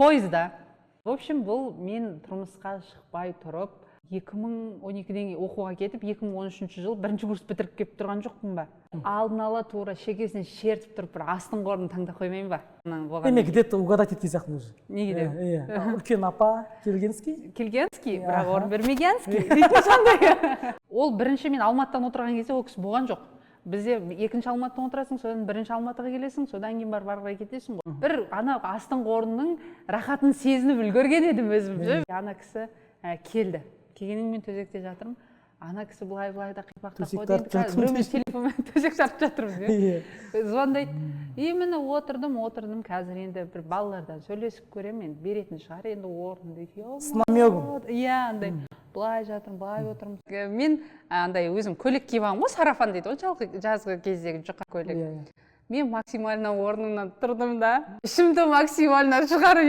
пойызда. В общем, бұл мен тұрмысқа шықпай тұрып 2012-ден оқуға кетіп 2013 жыл бірінші курс бітіріп келіп тұрған жоқпын ба? Алдын ала тура шекесінен шертіп тұрып бір астың қорын таңдап қоймайын ба? Демек, где-то угадать еткен сияқтымын уже. Неге деп? Үлкен апа Келгенский. Келгенский, бірақ орын бермегенский. Дейтін сондай. Ол бірінші мен Алматыдан отырған кезде ол кісі болған жоқ. Бізде екінші Алматыдан отырасың, содан бірінші Алматыға келесің, содан кейін барып ары қарай кетесің ғой. Бір ана астың қорының рахатын сезініп үлгерген едім өзім. Ана кісі келді. Келгеннен мен төсекте жатырмын. Ана кісі былай да қипақтап қойды. Біреумен телефонмен төсек жарып жатырмыз. Звондайды. Міне отырдым. Қазір енді бір балалардан сөйлесіп көремін. Беретін шығар енді орынды. С намегом. Иә, андай. Былай жатырмын, былай отырмын. Мен андай өзім көйлек киіп алғанмын ғой, сарафан дейді. Ол жазғы кездегі жұқа көйлек. Мен максимально орнымнан тұрдым да, ішімді максимально шығарып